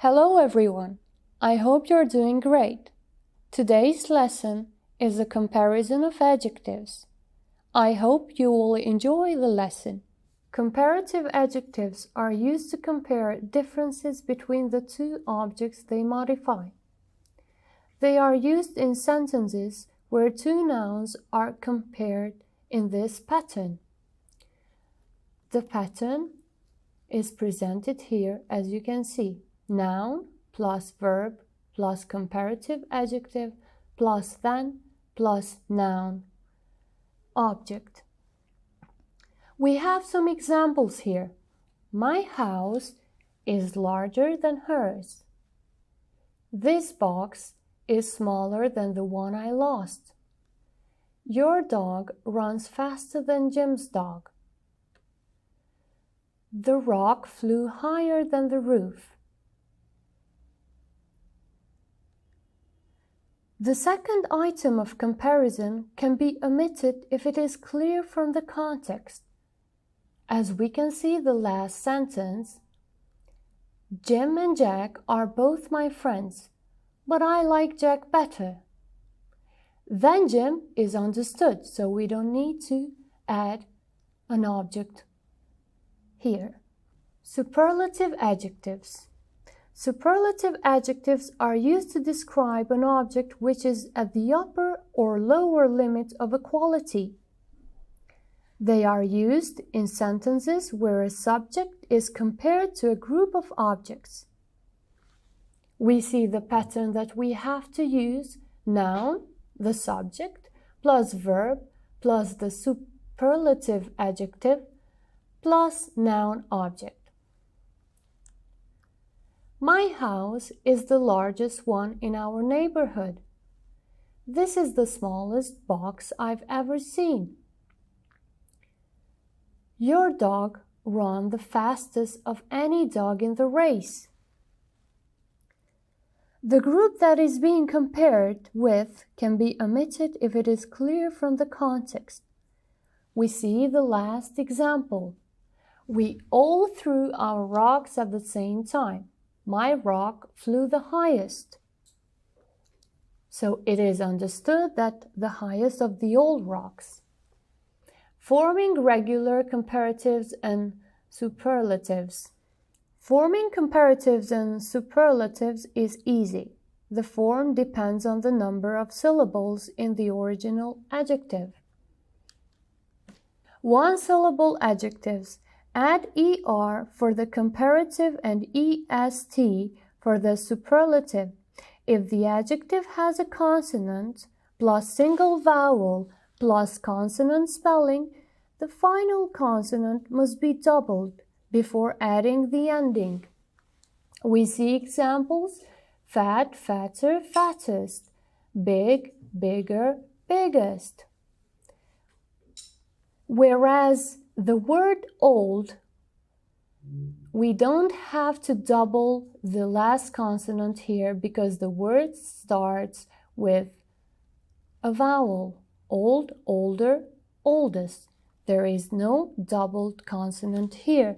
Hello everyone, I hope you're doing great. Today's lesson is a comparison of adjectives. I hope you will enjoy the lesson. Comparative adjectives are used to compare differences between the two objects they modify. They are used in sentences where two nouns are compared in this pattern. The pattern is presented here as you can see. Noun plus verb plus comparative adjective plus than plus noun object. We have some examples here. My house is larger than hers. This box is smaller than the one I lost. Your dog runs faster than Jim's dog. The rock flew higher than the roof. The second item of comparison can be omitted if it is clear from the context. As we can see the last sentence, Jim and Jack are both my friends, but I like Jack better. Then Jim is understood, so we don't need to add an object here. Superlative adjectives. Superlative adjectives are used to describe an object which is at the upper or lower limit of a quality. They are used in sentences where a subject is compared to a group of objects. We see the pattern that we have to use: noun, the subject, plus verb, plus the superlative adjective, plus noun object. My house is the largest one in our neighborhood. This is the smallest box I've ever seen. Your dog ran the fastest of any dog in the race. The group that is being compared with can be omitted if it is clear from the context. We see the last example. We all threw our rocks at the same time. My rock flew the highest. So it is understood that the highest of the old rocks. Forming regular comparatives and superlatives. Forming comparatives and superlatives is easy. The form depends on the number of syllables in the original adjective. One-syllable adjectives. Add ER for the comparative and EST for the superlative. If the adjective has a consonant plus single vowel plus consonant spelling, the final consonant must be doubled before adding the ending. We see examples: fat, fatter, fattest, big, bigger, biggest. Whereas the word old, we don't have to double the last consonant here because the word starts with a vowel. Old, older, oldest. There is no doubled consonant here.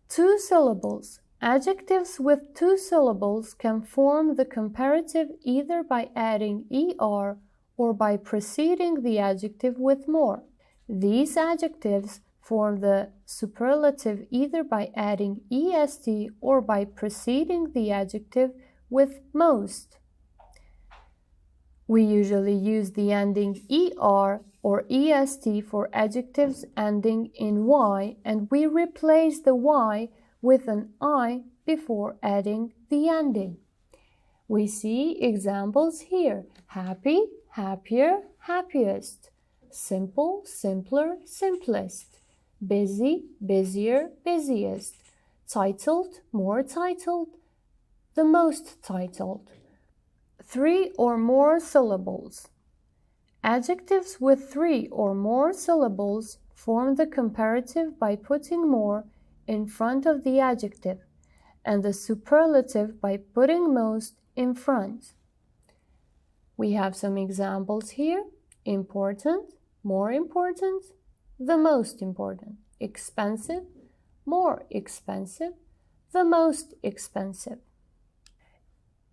Two syllables. Adjectives with two syllables can form the comparative either by adding ER or by preceding the adjective with more. These adjectives form the superlative either by adding EST or by preceding the adjective with most. We usually use the ending ER or EST for adjectives ending in Y, and we replace the Y with an I before adding the ending. We see examples here: happy, happier, happiest. Simple, simpler, simplest. Busy, busier, busiest. Titled, more titled, the most titled. Three or more syllables. Adjectives with three or more syllables form the comparative by putting more in front of the adjective, and the superlative by putting most in front. We have some examples here: important, more important, the most important, expensive, more expensive, the most expensive.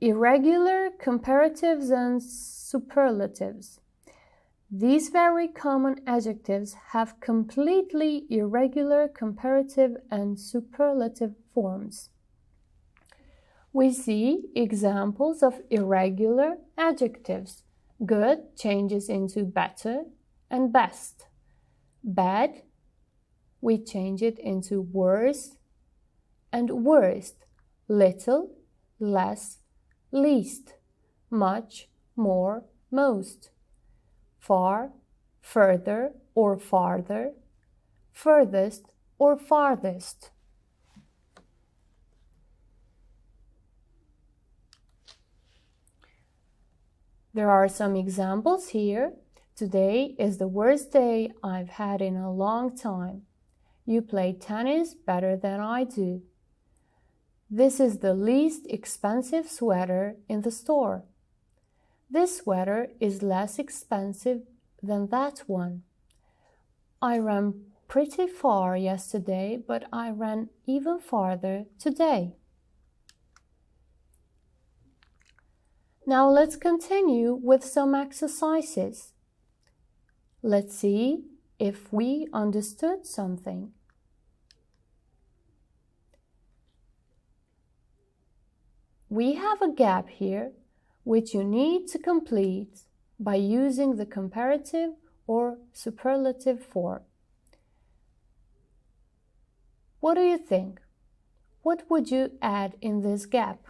Irregular comparatives and superlatives. These very common adjectives have completely irregular comparative and superlative forms. We see examples of irregular adjectives. Good changes into better and best. Bad, we change it into worse and worst. Little, less, least. Much, more, most. Far, further or farther. Furthest or farthest. There are some examples here. Today is the worst day I've had in a long time. You play tennis better than I do. This is the least expensive sweater in the store. This sweater is less expensive than that one. I ran pretty far yesterday, but I ran even farther today. Now let's continue with some exercises. Let's see if we understood something. We have a gap here which you need to complete by using the comparative or superlative form. What do you think? What would you add in this gap?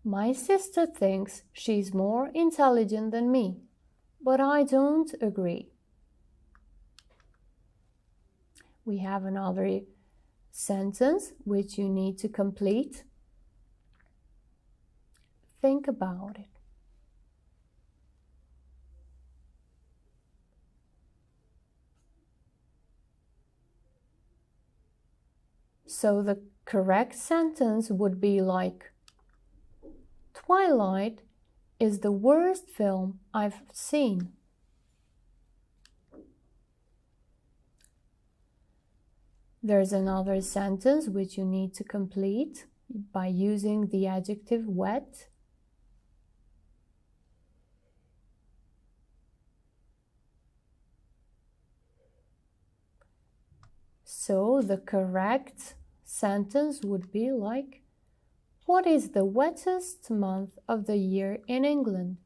My sister thinks she's more intelligent than me, but I don't agree. We have another sentence which you need to complete. Think about it. So the correct sentence would be like, Twilight is the worst film I've seen. There's another sentence which you need to complete by using the adjective wet. So the correct sentence would be like, what is the wettest month of the year in England?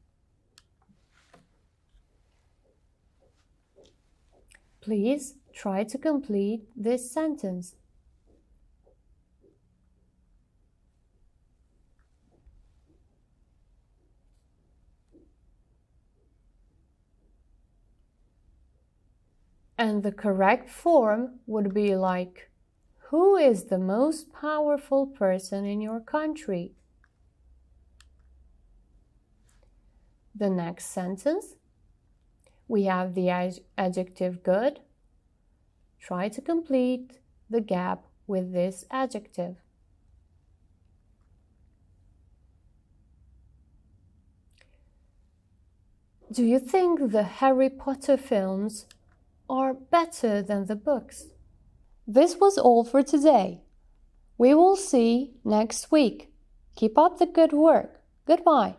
Please try to complete this sentence. And the correct form would be like, who is the most powerful person in your country? The next sentence, we have the adjective good. Try to complete the gap with this adjective. Do you think the Harry Potter films are better than the books? This was all for today. We will see next week. Keep up the good work. Goodbye.